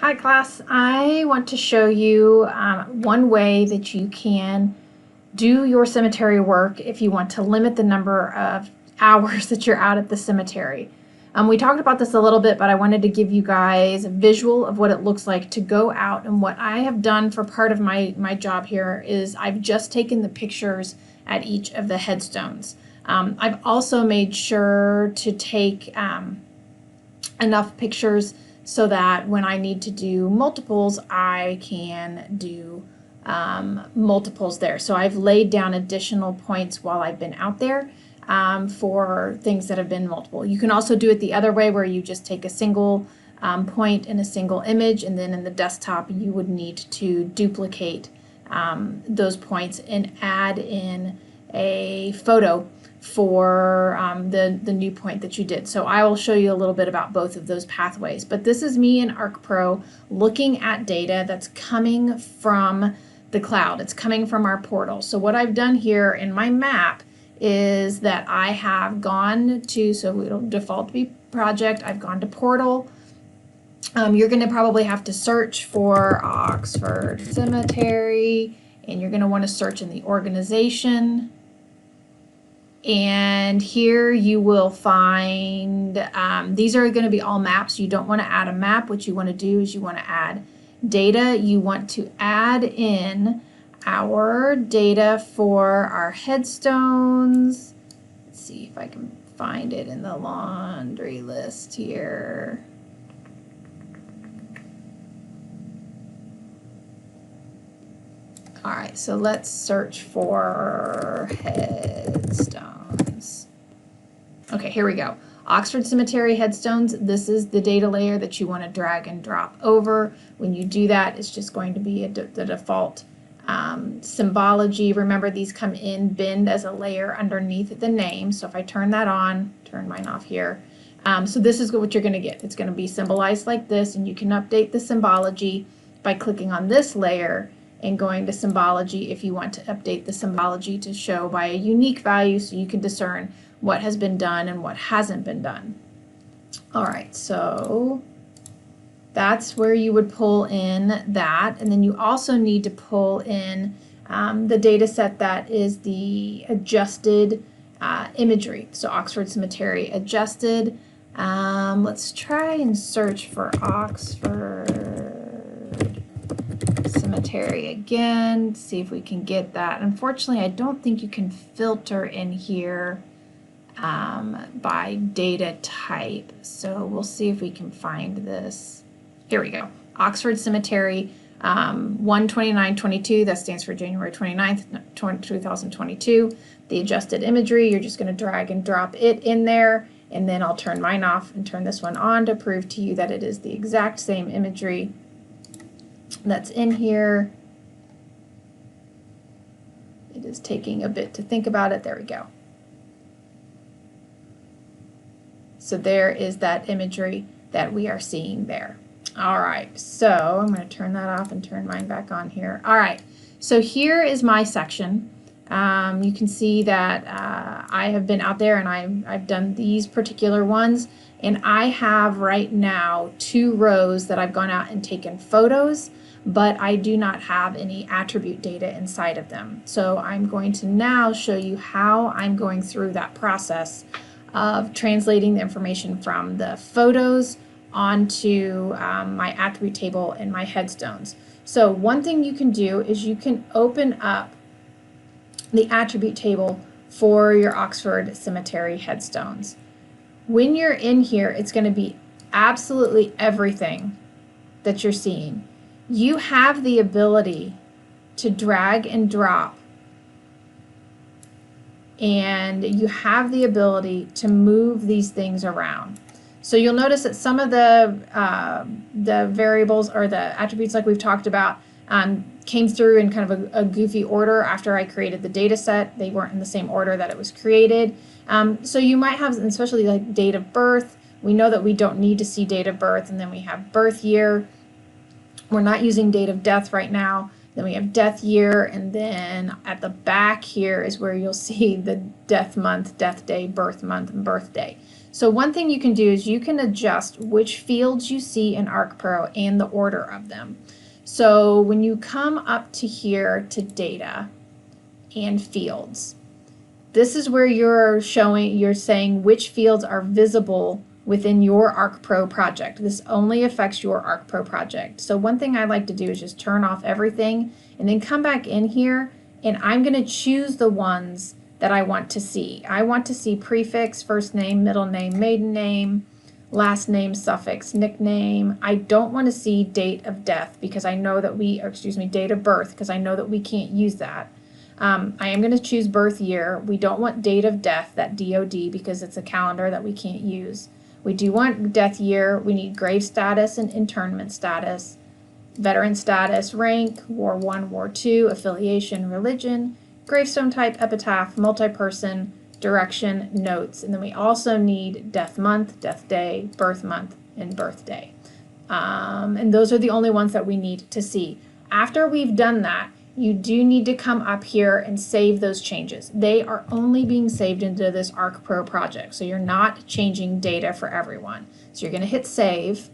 Hi class, I want to show you one way that you can do your cemetery work if you want to limit the number of hours that you're out at the cemetery. We talked about this a little bit, but I wanted to give you guys a visual of what it looks like to go out. And what I have done for part of my job here is I've just taken the pictures at each of the headstones. I've also made sure to take enough pictures so that when I need to do multiples, I can do multiples there. So I've laid down additional points while I've been out there for things that have been multiple. You can also do it the other way where you just take a single point in a single image, and then in the desktop you would need to duplicate those points and add in a photo for the new point that you did. So I will show you a little bit about both of those pathways. But this is me in ArcPro looking at data that's coming from the cloud. It's coming from our portal. So what I've done here in my map is that I have gone to, so it'll default to be project, I've gone to portal. You're going to probably have to search for Oxford Cemetery, and you're going to want to search in the organization. And here you will find, these are going to be all maps. You don't want to add a map. What you want to do is you want to add data. You want to add in our data for our headstones. Let's see if I can find it in the laundry list here. All right, so let's search for headstones. Okay, here we go. Oxford Cemetery headstones. This is the data layer that you want to drag and drop over. When you do that, it's just going to be the default symbology. Remember, these come in binned as a layer underneath the name. So if I turn that on, turn mine off here. So this is what you're going to get. It's going to be symbolized like this, and you can update the symbology by clicking on this layer and going to symbology if you want to update the symbology to show by a unique value so you can discern what has been done and what hasn't been done. All right, so that's where you would pull in that, and then you also need to pull in the data set that is the adjusted imagery. So Oxford Cemetery adjusted. Let's try and search for Oxford Cemetery again, see if we can get that. Unfortunately, I don't think you can filter in here by data type, so we'll see if we can find this. Here we go. Oxford Cemetery 1/29/22, that stands for January 29th, 2022. The adjusted imagery, you're just going to drag and drop it in there, and then I'll turn mine off and turn this one on to prove to you that it is the exact same imagery that's in here. It is taking a bit to think about it. There we go. So there is that imagery that we are seeing there. All right, so I'm going to turn that off and turn mine back on here. All right, so here is my section. You can see that I have been out there and I've done these particular ones, and I have right now 2 rows that I've gone out and taken photos, but I do not have any attribute data inside of them. So I'm going to now show you how I'm going through that process of translating the information from the photos onto my attribute table and my headstones. So one thing you can do is you can open up the attribute table for your Oxford Cemetery headstones. When you're in here, it's going to be absolutely everything that you're seeing. You have the ability to drag and drop, and you have the ability to move these things around. So you'll notice that some of the variables or the attributes, like we've talked about, came through in kind of a goofy order after I created the data set. They weren't in the same order that it was created. So you might have, especially like date of birth. We know that we don't need to see date of birth, and then we have birth year. We're not using date of death right now. Then we have death year, and then at the back here is where you'll see the death month, death day, birth month, and birthday. So one thing you can do is you can adjust which fields you see in ArcPro and the order of them. So when you come up to here to data and fields, this is where you're saying which fields are visible within your ArcPro project. This only affects your ArcPro project. So one thing I like to do is just turn off everything and then come back in here, and I'm going to choose the ones that I want to see. I want to see prefix, first name, middle name, maiden name, last name, suffix, nickname. I don't want to see date of death because I know that date of birth, because I know that we can't use that. I am going to choose birth year. We don't want date of death, that DOD, because it's a calendar that we can't use. We do want death year. We need grave status and internment status, veteran status, rank, War I, War II, affiliation, religion, gravestone type, epitaph, multi-person, direction, notes, and then we also need death month, death day, birth month, and birthday. And those are the only ones that we need to see. After we've done that, you do need to come up here and save those changes. They are only being saved into this ArcPro project, so you're not changing data for everyone. So you're going to hit save,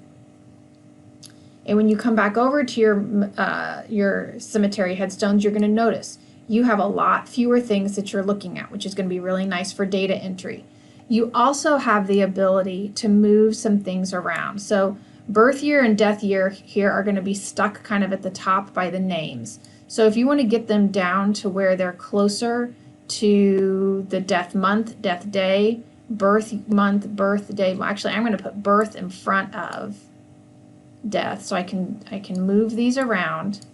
and when you come back over to your cemetery headstones, you're going to notice you have a lot fewer things that you're looking at, which is going to be really nice for data entry. You also have the ability to move some things around. So birth year and death year here are going to be stuck kind of at the top by the names. So if you want to get them down to where they're closer to the death month, death day, birth month, birthday, well, actually I'm going to put birth in front of death so I can move these around.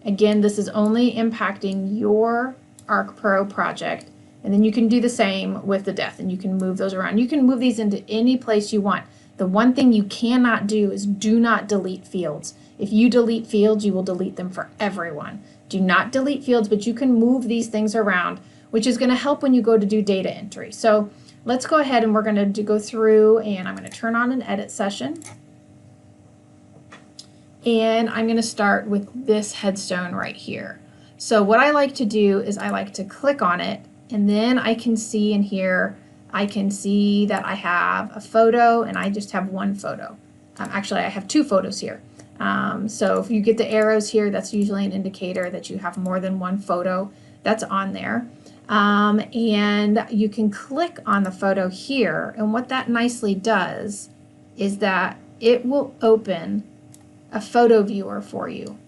Again, this is only impacting your ArcPro project, and then you can do the same with the death, and you can move those around. You can move these into any place you want. The one thing you cannot do is do not delete fields. If you delete fields, you will delete them for everyone. Do not delete fields, but you can move these things around, which is going to help when you go to do data entry. So let's go ahead and we're going to go through, and I'm going to turn on an edit session. And I'm going to start with this headstone right here. So what I like to do is I like to click on it, and then I can see in here, I can see that I have a photo, and I just have one photo. Actually, I have two photos here. So if you get the arrows here, that's usually an indicator that you have more than one photo that's on there. And you can click on the photo here, and what that nicely does is that it will open a photo viewer for you.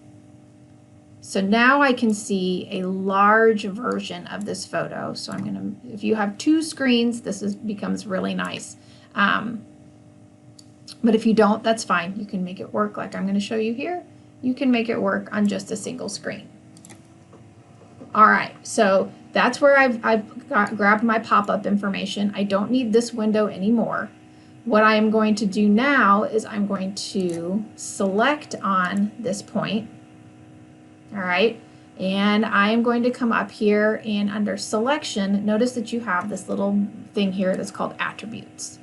So now I can see a large version of this photo. So I'm going to, if you have two screens, this becomes really nice. But if you don't, that's fine. You can make it work like I'm going to show you here. You can make it work on just a single screen. All right, so that's where I've grabbed my pop-up information. I don't need this window anymore. What I am going to do now is I'm going to select on this point. All right, and I am going to come up here, and under selection, notice that you have this little thing here that's called attributes.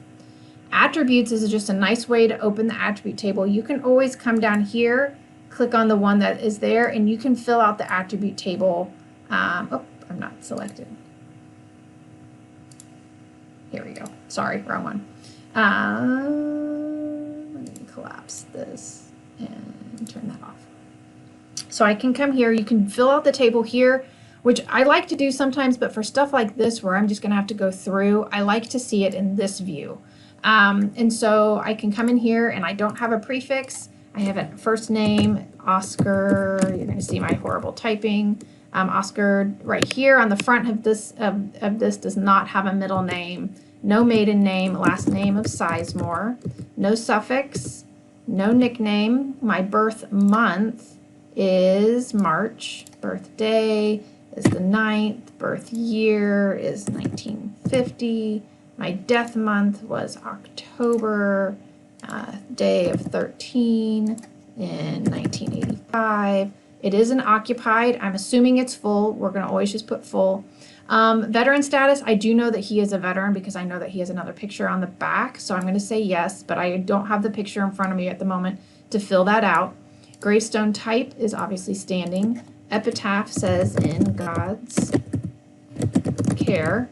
Attributes is just a nice way to open the attribute table. You can always come down here, click on the one that is there, and you can fill out the attribute table. Oh, I'm not selected. Here we go. Sorry, wrong one. Let me collapse this and turn that off. So I can come here, you can fill out the table here, which I like to do sometimes, but for stuff like this where I'm just going to have to go through, I like to see it in this view. And so I can come in here, and I don't have a prefix. I have a first name, Oscar. You're going to see my horrible typing. Oscar right here on the front of this does not have a middle name. No maiden name, last name of Sizemore. No suffix, no nickname. My birth month is March. Birthday is the 9th. Birth year is 1950. My death month was October, day of 13 in 1985. It is an occupied. I'm assuming it's full. We're going to always just put full. Veteran status, I do know that he is a veteran because I know that he has another picture on the back, so I'm going to say yes, but I don't have the picture in front of me at the moment to fill that out. Gravestone type is obviously standing. Epitaph says in God's care.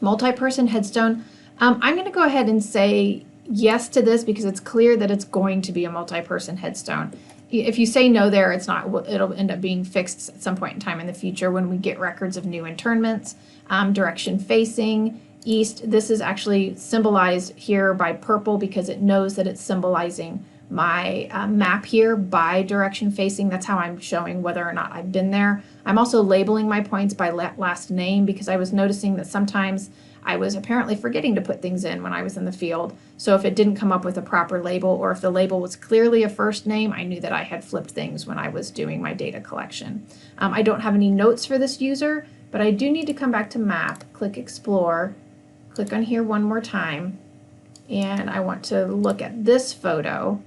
Multi-person headstone. I'm going to go ahead and say yes to this because it's clear that it's going to be a multi-person headstone. If you say no there, it's not. It'll end up being fixed at some point in time in the future when we get records of new internments. Direction facing east. This is actually symbolized here by purple because it knows that it's symbolizing my map here by direction facing. That's how I'm showing whether or not I've been there. I'm also labeling my points by last name because I was noticing that sometimes I was apparently forgetting to put things in when I was in the field. So if it didn't come up with a proper label, or if the label was clearly a first name, I knew that I had flipped things when I was doing my data collection. I don't have any notes for this user, but I do need to come back to map, click explore, click on here one more time, and I want to look at this photo.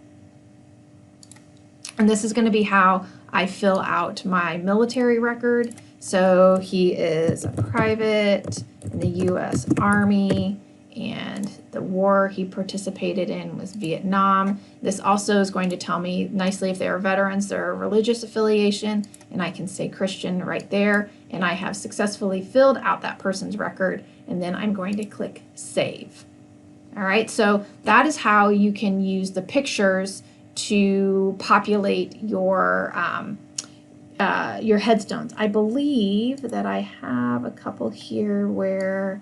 And this is going to be how I fill out my military record. So he is a private in the U.S. Army, and the war he participated in was Vietnam. This also is going to tell me nicely if they are veterans, their religious affiliation, and I can say Christian right there, and I have successfully filled out that person's record, and then I'm going to click Save. All right, so that is how you can use the pictures to populate your headstones. I believe that I have a couple here where,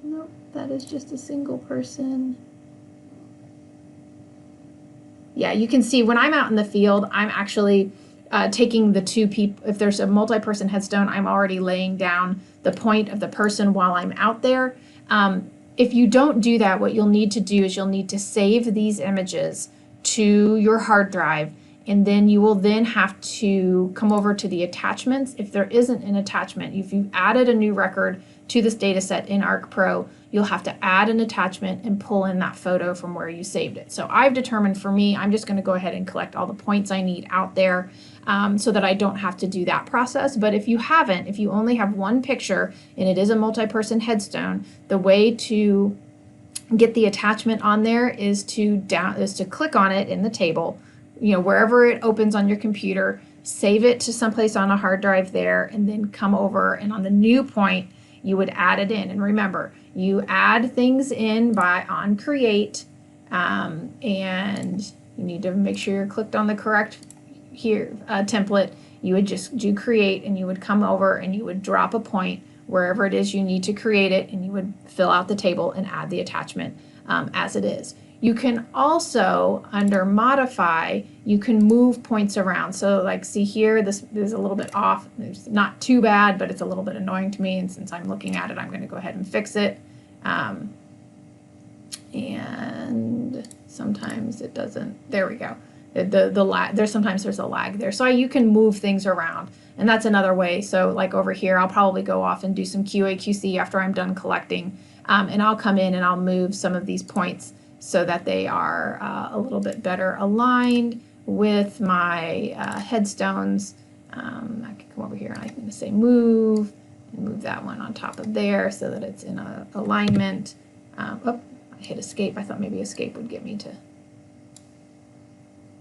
nope, that is just a single person. Yeah, you can see when I'm out in the field, I'm actually taking the two people. If there's a multi-person headstone, I'm already laying down the point of the person while I'm out there. If you don't do that, what you'll need to do is you'll need to save these images to your hard drive, and then you will then have to come over to the attachments. If there isn't an attachment, if you've added a new record to this data set in ArcPro, you'll have to add an attachment and pull in that photo from where you saved it. So I've determined for me, I'm just going to go ahead and collect all the points I need out there so that I don't have to do that process. But if you haven't, if you only have one picture and it is a multi-person headstone, the way to get the attachment on there is to click on it in the table, wherever it opens on your computer, save it to someplace on a hard drive there, and then come over, and on the new point, you would add it in. And remember, you add things in on create, and you need to make sure you're clicked on the correct template. You would just do create, and you would come over and you would drop a point wherever it is you need to create it, and you would fill out the table and add the attachment as it is. You can also, under modify, you can move points around. So like see here, this is a little bit off. It's not too bad, but it's a little bit annoying to me. And since I'm looking at it, I'm going to go ahead and fix it. And sometimes it doesn't. There we go. The lag, sometimes there's a lag there. So you can move things around. And that's another way. So like over here, I'll probably go off and do some QA/QC after I'm done collecting. And I'll come in and I'll move some of these points so that they are a little bit better aligned with my headstones. I can come over here and I can say move, and move that one on top of there so that it's in alignment. Oh, I hit escape. I thought maybe escape would get me to,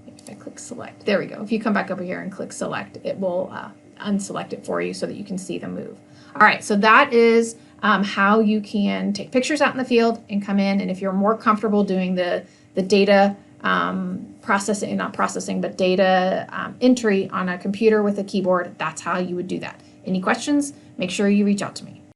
if I click select. There we go. If you come back over here and click select, it will unselect it for you so that you can see the move. All right, so that is how you can take pictures out in the field and come in, and if you're more comfortable doing the data processing, not processing, but data entry on a computer with a keyboard, that's how you would do that. Any questions? Make sure you reach out to me.